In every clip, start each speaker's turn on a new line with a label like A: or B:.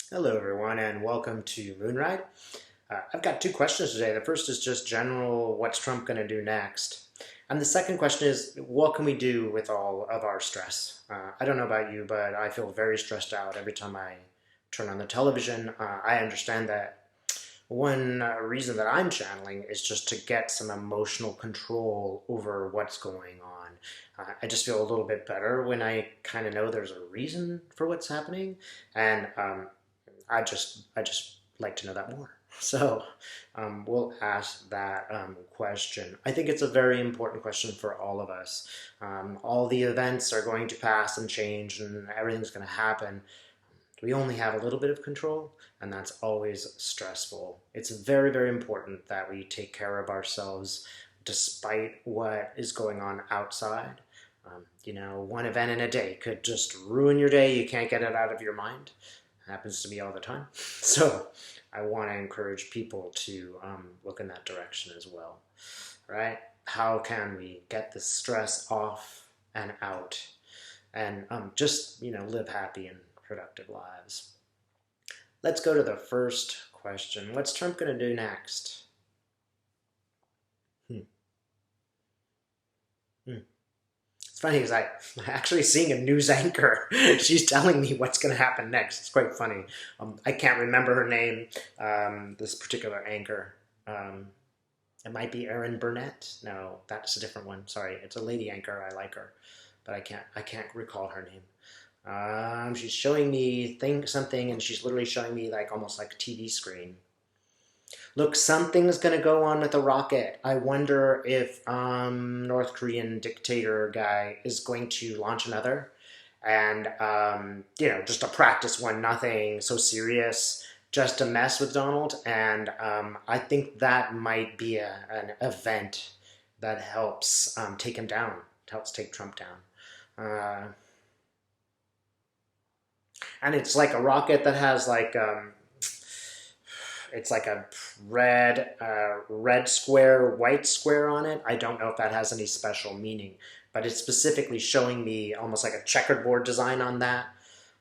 A: Hello, everyone, and welcome to Moonride. I've got two questions today. The first is just general, what's Trump going to do next? And the second question is, what can we do with all of our stress? I don't know about you, but I feel very stressed out every time I turn on the television. I understand that one reason that I'm channeling is just to get some emotional control over what's going on. I just feel a little bit better when I kind of know there's a reason for what's happening, and I just like to know that more. So we'll ask that question. I think it's a very important question for all of us. All the events are going to pass and change, and everything's going to happen. We only have a little bit of control, and that's always stressful. It's very, very important that we take care of ourselves despite what is going on outside. One event in a day could just ruin your day. You can't get it out of your mind. It happens to me all the time. So I want to encourage people to look in that direction as well. Right? How can we get the stress off and out and just live happy and productive lives? Let's go to the first question. What's Trump going to do next? Hmm. Hmm. It's funny because I'm actually seeing a news anchor. She's telling me what's going to happen next. It's quite funny. I can't remember her name, this particular anchor. It might be Erin Burnett. No, that's a different one. Sorry, it's a lady anchor. I like her, but I can't recall her name. She's showing me something, and she's literally showing me like almost like a TV screen. Look, something's gonna go on with the rocket. I wonder if North Korean dictator guy is going to launch another, and just to practice one, nothing so serious, just to mess with Donald. And I think that might be an event that helps take him down, helps take Trump down. And it's like a rocket that has like it's like a red square, white square on it. I don't know if that has any special meaning, but it's specifically showing me almost like a checkerboard design on that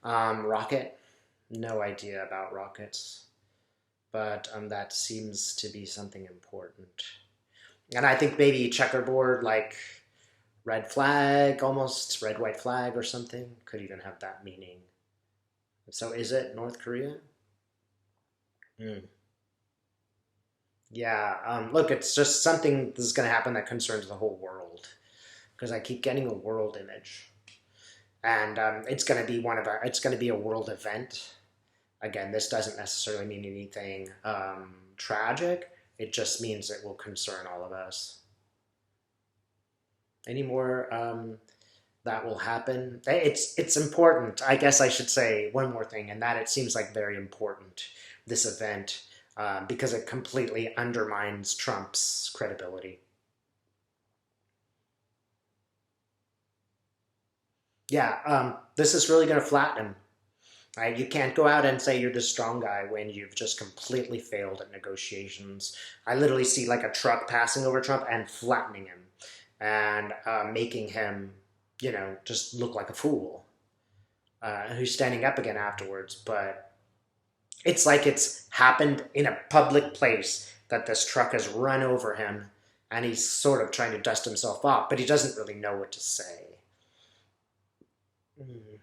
A: rocket. No idea about rockets, but that seems to be something important. And I think maybe checkerboard, like red flag, almost red white flag or something, could even have that meaning. So is it North Korea? Hmm. Yeah, look, it's just something that's going to happen that concerns the whole world because I keep getting a world image, and it's going to be it's going to be a world event. Again, this doesn't necessarily mean anything tragic. It just means it will concern all of us. Any more that will happen? It's important. I guess I should say one more thing, and that it seems like very important, this event, because it completely undermines Trump's credibility. Yeah, this is really going to flatten him. Right? You can't go out and say you're the strong guy when you've just completely failed at negotiations. I literally see like a truck passing over Trump and flattening him and making him, just look like a fool. Who's standing up again afterwards, but it's like it's happened in a public place that this truck has run over him and he's sort of trying to dust himself off, but he doesn't really know what to say. Mm.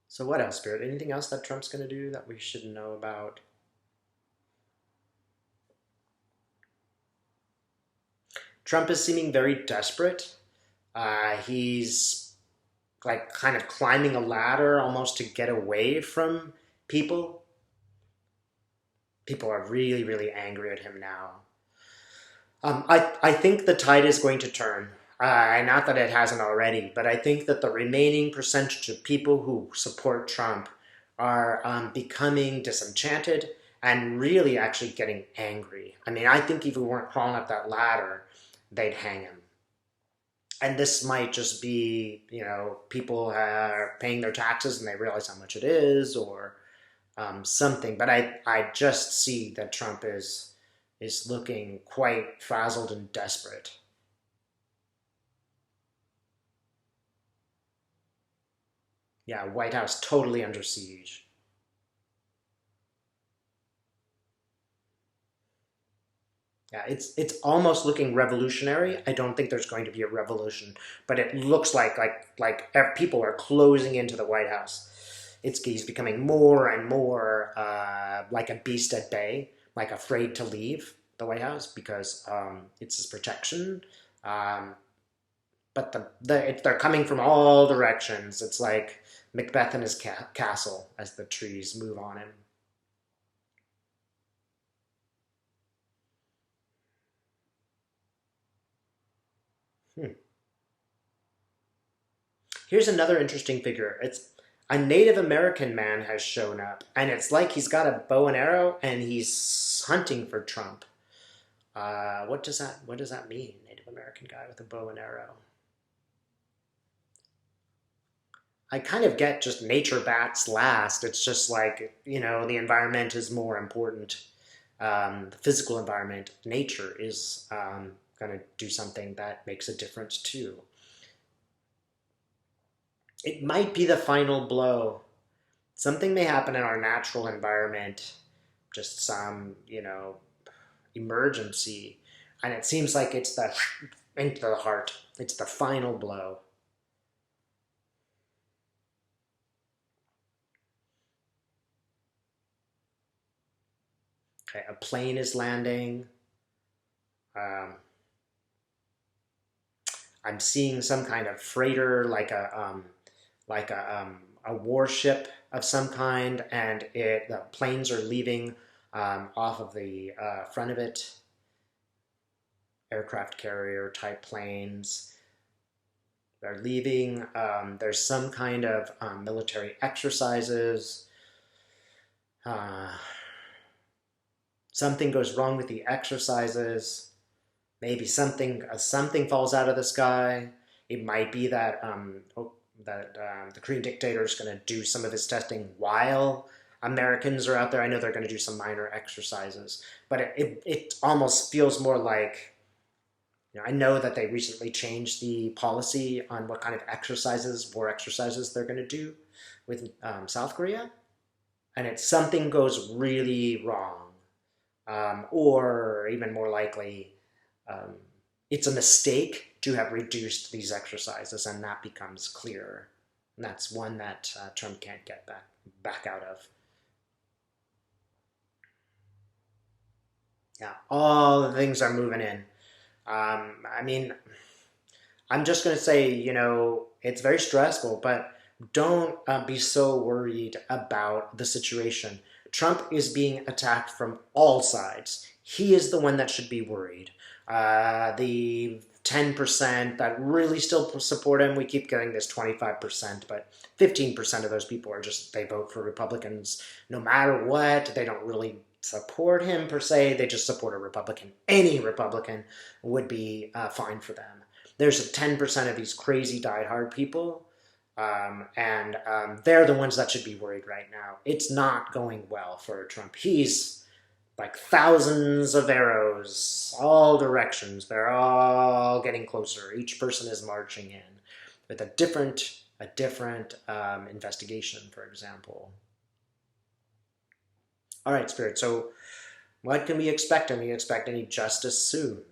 A: So, what else, Spirit? Anything else that Trump's going to do that we should know about? Trump is seeming very desperate. He's like kind of climbing a ladder almost to get away from people. People are really, really angry at him now. I think the tide is going to turn. Not that it hasn't already, but I think that the remaining percentage of people who support Trump are becoming disenchanted and really actually getting angry. I mean, I think if we weren't crawling up that ladder, they'd hang him. And this might just be, people are paying their taxes and they realize how much it is, or something. But I just see that Trump is looking quite frazzled and desperate. Yeah, White House totally under siege. Yeah, it's almost looking revolutionary. I don't think there's going to be a revolution, but it looks like people are closing into the White House. He's becoming more and more like a beast at bay, like afraid to leave the White House because it's his protection. Um, but they're coming from all directions. It's like Macbeth and his castle as the trees move on him. Hmm. Here's another interesting figure. It's a Native American man has shown up, and it's like he's got a bow and arrow, and he's hunting for Trump. What does that mean? Native American guy with a bow and arrow. I kind of get just nature bats last. It's just like, the environment is more important. The physical environment, nature is going to do something that makes a difference too. It might be the final blow. Something may happen in our natural environment, just some, emergency. And it seems like it's the into the heart. It's the final blow. Okay, a plane is landing. Um, I'm seeing some kind of freighter, like a warship of some kind, and the planes are leaving off of the front of it. Aircraft carrier type planes. They're leaving. There's some kind of military exercises. Uh, Something goes wrong with the exercises. Maybe something falls out of the sky. It might be that the Korean dictator is going to do some of his testing while Americans are out there. I know they're going to do some minor exercises, but it almost feels more like, I know that they recently changed the policy on what kind of war exercises they're going to do with South Korea, and it's something goes really wrong, or even more likely, um, it's a mistake to have reduced these exercises, and that becomes clearer. And that's one that Trump can't get back out of. Yeah, all the things are moving in. I mean, I'm just going to say, it's very stressful, but don't be so worried about the situation. Trump is being attacked from all sides. He is the one that should be worried. The 10% that really still support him, we keep getting this 25%, but 15% of those people they vote for Republicans no matter what. They don't really support him per se. They just support a Republican. Any Republican would be fine for them. There's 10% of these crazy diehard people, and they're the ones that should be worried right now. It's not going well for Trump. He's like thousands of arrows, all directions. They're all getting closer. Each person is marching in with a different investigation, for example. All right, Spirit. So, what can we expect? Can we expect any justice soon?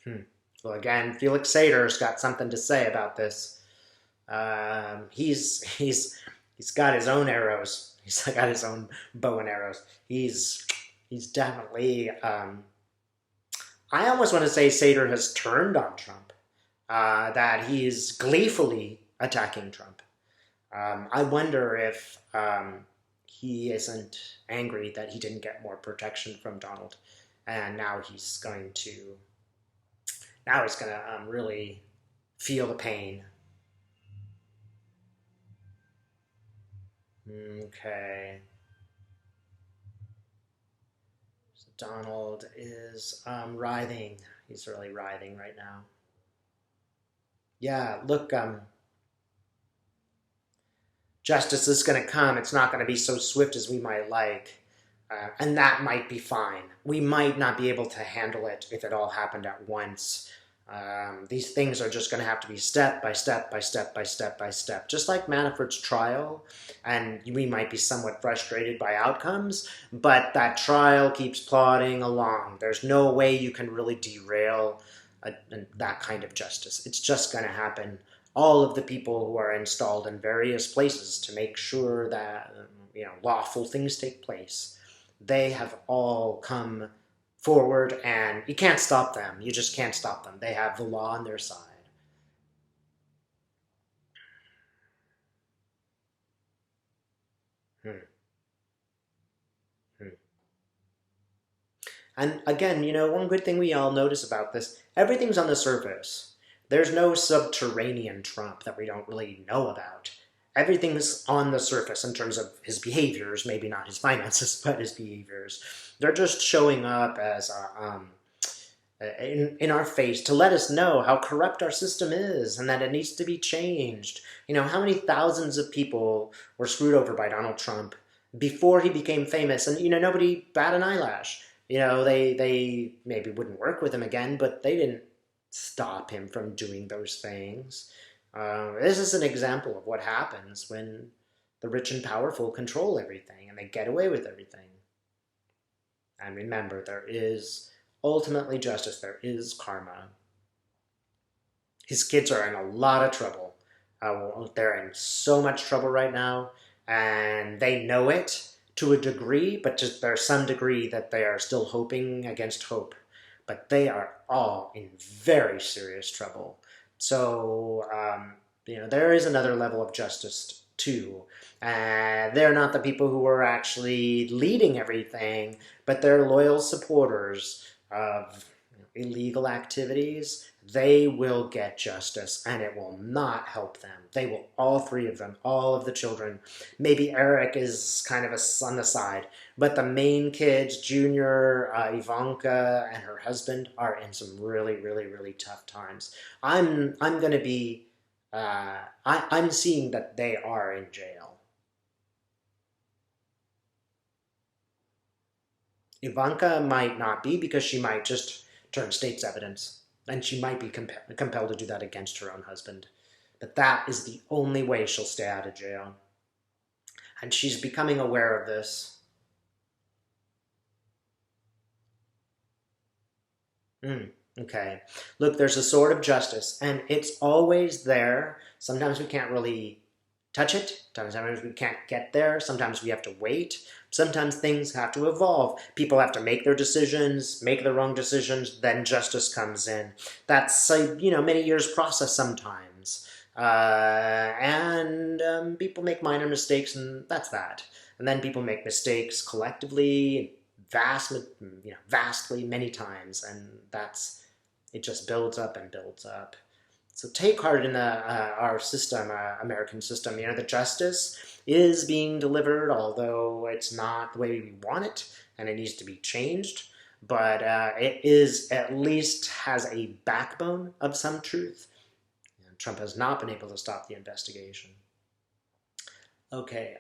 A: Hmm. Well, again, Felix Sater's got something to say about this. He's got his own arrows. He's got his own bow and arrows. He's definitely. I almost want to say Sater has turned on Trump. That he's gleefully attacking Trump. I wonder if he isn't angry that he didn't get more protection from Donald, and now he's gonna really feel the pain. Okay, so Donald is writhing. He's really writhing right now. Yeah, look, justice is going to come. It's not going to be so swift as we might like. And that might be fine. We might not be able to handle it if it all happened at once. These things are just going to have to be step by step by step by step by step, just like Manafort's trial. And we might be somewhat frustrated by outcomes, but that trial keeps plodding along. There's no way you can really derail that kind of justice. It's just going to happen. All of the people who are installed in various places to make sure that lawful things take place, they have all come forward, and you can't stop them. You just can't stop them. They have the law on their side. Hmm. Hmm. And again, one good thing we all notice about this, everything's on the surface. There's no subterranean Trump that we don't really know about. Everything's on the surface in terms of his behaviors, maybe not his finances, but his behaviors. They're just showing up as in our face to let us know how corrupt our system is and that it needs to be changed. How many thousands of people were screwed over by Donald Trump before he became famous, and nobody bat an eyelash. They maybe wouldn't work with him again, but they didn't stop him from doing those things. This is an example of what happens when the rich and powerful control everything and they get away with everything. And remember, there is ultimately justice. There is karma. His kids are in a lot of trouble. They're in so much trouble right now, and they know it to a degree, but just there's some degree that they are still hoping against hope. But they are all in very serious trouble. So, there is another level of justice too. They're not the people who are actually leading everything, but they're loyal supporters of illegal activities. They will get justice, and it will not help them. They will, all three of them, all of the children. Maybe Eric is kind of on the side, but the main kids, Junior, Ivanka, and her husband, are in some really, really, really tough times. I'm going to be. I'm seeing that they are in jail. Ivanka might not be, because she might just turn state's evidence, and she might be compelled to do that against her own husband. But that is the only way she'll stay out of jail. And she's becoming aware of this. Okay. Look, there's a sword of justice, and it's always there. Sometimes we can't really touch it. Sometimes we can't get there. Sometimes we have to wait. Sometimes things have to evolve. People have to make their decisions, make the wrong decisions, then justice comes in. That's a many years process sometimes. And people make minor mistakes, and that's that. And then people make mistakes collectively, vastly, many times, and it just builds up and builds up. So take heart in our system, American system. The justice is being delivered, although it's not the way we want it, and it needs to be changed. But it is at least has a backbone of some truth. Trump has not been able to stop the investigation. Okay,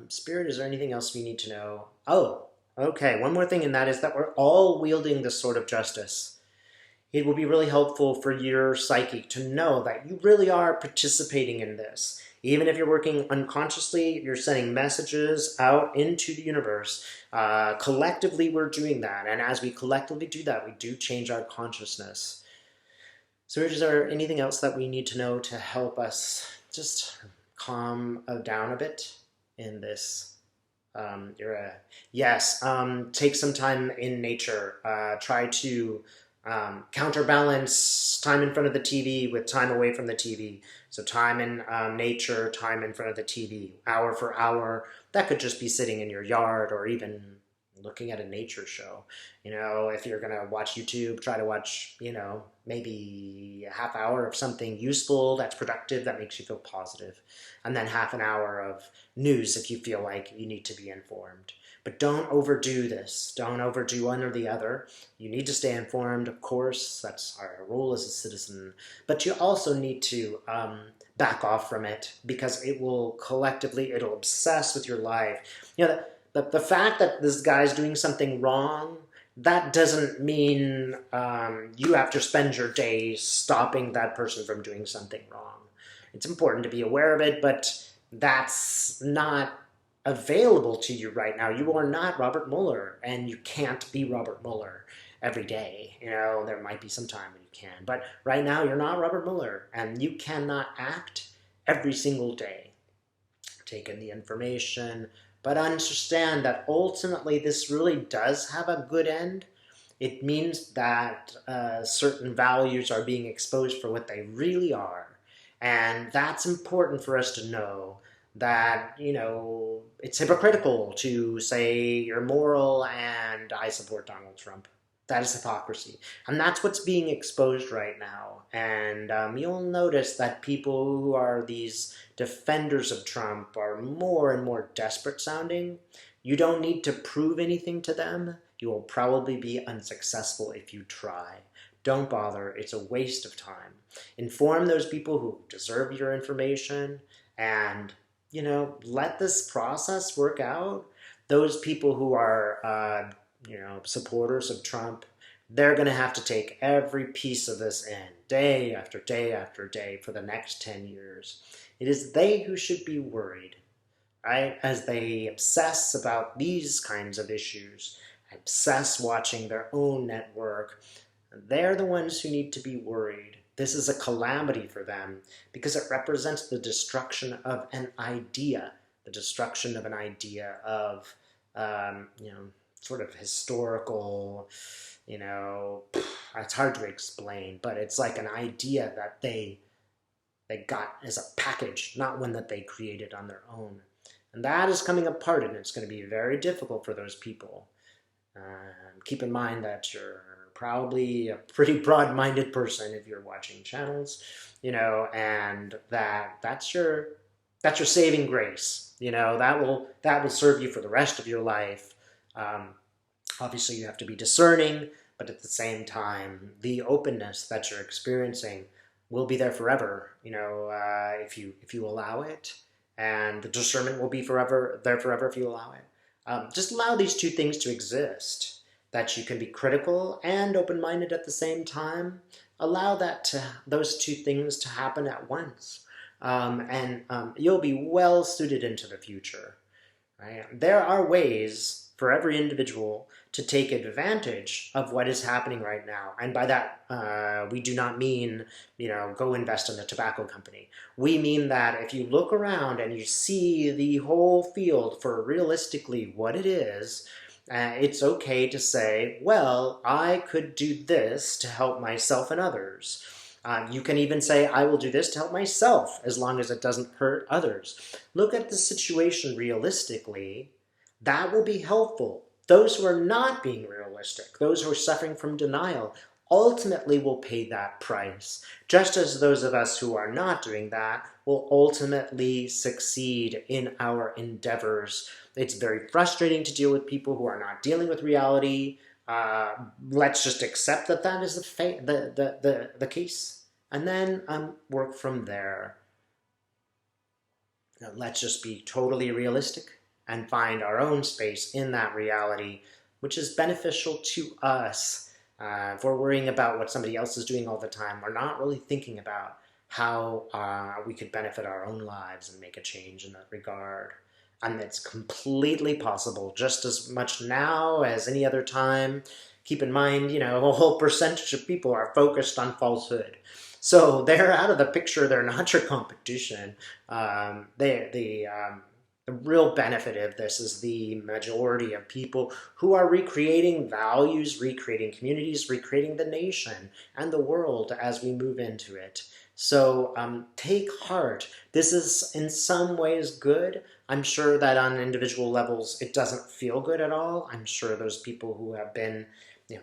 A: Spirit, is there anything else we need to know? Oh, okay, one more thing, and that is that we're all wielding this sort of justice. It will be really helpful for your psyche to know that you really are participating in this. Even if you're working unconsciously, you're sending messages out into the universe. Collectively, we're doing that. And as we collectively do that, we do change our consciousness. So is there anything else that we need to know to help us just calm down a bit in this era? Yes, take some time in nature. Try to counterbalance time in front of the TV with time away from the TV. So time in nature, time in front of the TV, hour for hour. That could just be sitting in your yard or even looking at a nature show. If you're going to watch YouTube, try to watch, maybe a half hour of something useful, that's productive, that makes you feel positive. And then half an hour of news if you feel like you need to be informed. But don't overdo this. Don't overdo one or the other. You need to stay informed, of course. That's our role as a citizen. But you also need to back off from it, because it'll obsess with your life. The fact that this guy's doing something wrong that doesn't mean you have to spend your days stopping that person from doing something wrong. It's important to be aware of it, but that's not available to you right now. You are not Robert Mueller, and you can't be Robert Mueller every day. There might be some time when you can, but right now you're not Robert Mueller, and you cannot act every single day. Take in the information, but understand that ultimately this really does have a good end. It means that certain values are being exposed for what they really are. And that's important for us to know that, it's hypocritical to say you're moral and I support Donald Trump. That is hypocrisy. And that's what's being exposed right now. And you'll notice that people who are these defenders of Trump are more and more desperate sounding. You don't need to prove anything to them. You will probably be unsuccessful if you try. Don't bother. It's a waste of time. Inform those people who deserve your information and, let this process work out. Those people who are, supporters of Trump, they're going to have to take every piece of this in, day after day after day, for the next 10 years. It is they who should be worried, right? As they obsess about these kinds of issues, obsess watching their own network, they're the ones who need to be worried. This is a calamity for them because it represents the destruction of an idea, the destruction of an idea of, sort of historical, it's hard to explain, but it's like an idea that they got as a package, not one that they created on their own. And that is coming apart, and it's going to be very difficult for those people. Keep in mind that you're probably a pretty broad-minded person if you're watching channels, and that's your saving grace. That will serve you for the rest of your life. Obviously, you have to be discerning, but at the same time, the openness that you're experiencing will be there forever. If you allow it, and the discernment will be forever if you allow it. Just allow these two things to exist. That you can be critical and open-minded at the same time. Allow those two things to happen at once, and you'll be well suited into the future. Right? There are ways for every individual to take advantage of what is happening right now. And by that, we do not mean, go invest in a tobacco company. We mean that if you look around and you see the whole field for realistically what it is, it's okay to say, well, I could do this to help myself and others. You can even say, I will do this to help myself, as long as it doesn't hurt others. Look at the situation realistically. That will be helpful. Those who are not being realistic, those who are suffering from denial, ultimately will pay that price, just as those of us who are not doing that will ultimately succeed in our endeavors. It's very frustrating to deal with people who are not dealing with reality. Let's just accept that is the case, and then work from there. Let's just be totally realistic and find our own space in that reality, which is beneficial to us. If we're worrying about what somebody else is doing all the time, we're not really thinking about how we could benefit our own lives and make a change in that regard. And it's completely possible, just as much now as any other time. Keep in mind, a whole percentage of people are focused on falsehood. So they're out of the picture. They're not your competition. The real benefit of this is the majority of people who are recreating values, recreating communities, recreating the nation and the world as we move into it. So take heart. This is in some ways good. I'm sure that on individual levels it doesn't feel good at all. I'm sure those people who have been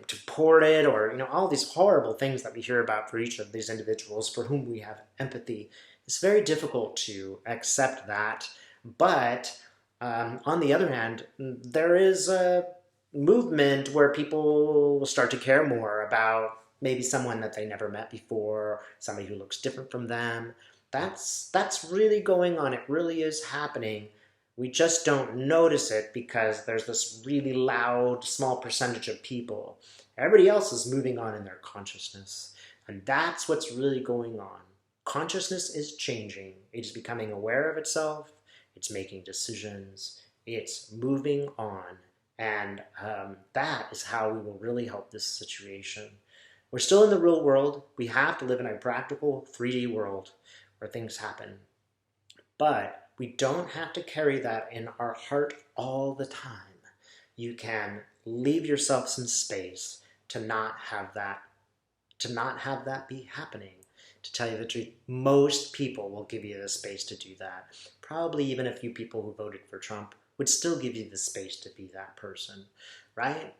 A: deported or all these horrible things that we hear about for each of these individuals for whom we have empathy. It's very difficult to accept that. But on the other hand, there is a movement where people will start to care more about maybe someone that they never met before, somebody who looks different from them. That's really going on. It really is happening. We just don't notice it because there's this really loud, small percentage of people. Everybody else is moving on in their consciousness. And that's what's really going on. Consciousness is changing. It is becoming aware of itself. It's making decisions. It's moving on. And that is how we will really help this situation. We're still in the real world. We have to live in a practical 3D world where things happen. But we don't have to carry that in our heart all the time. You can leave yourself some space to not have that be happening. To tell you the truth, most people will give you the space to do that. Probably even a few people who voted for Trump would still give you the space to be that person, right?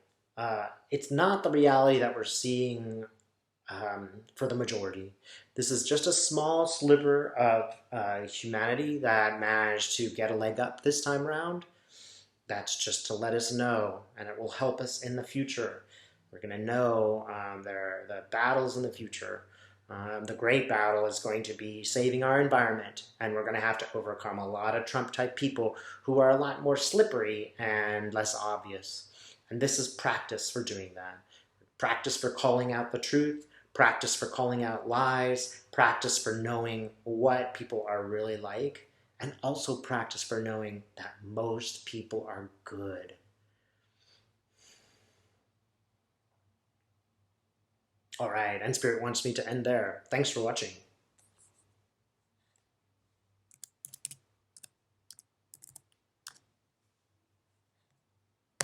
A: It's not the reality that we're seeing for the majority. This is just a small sliver of humanity that managed to get a leg up this time around. That's just to let us know, and it will help us in the future. We're going to know the battles in the future. The great battle is going to be saving our environment, and we're going to have to overcome a lot of Trump-type people who are a lot more slippery and less obvious. And this is practice for doing that. Practice for calling out the truth, practice for calling out lies, practice for knowing what people are really like, and also practice for knowing that most people are good. All right, and Spirit wants me to end there. Thanks for watching.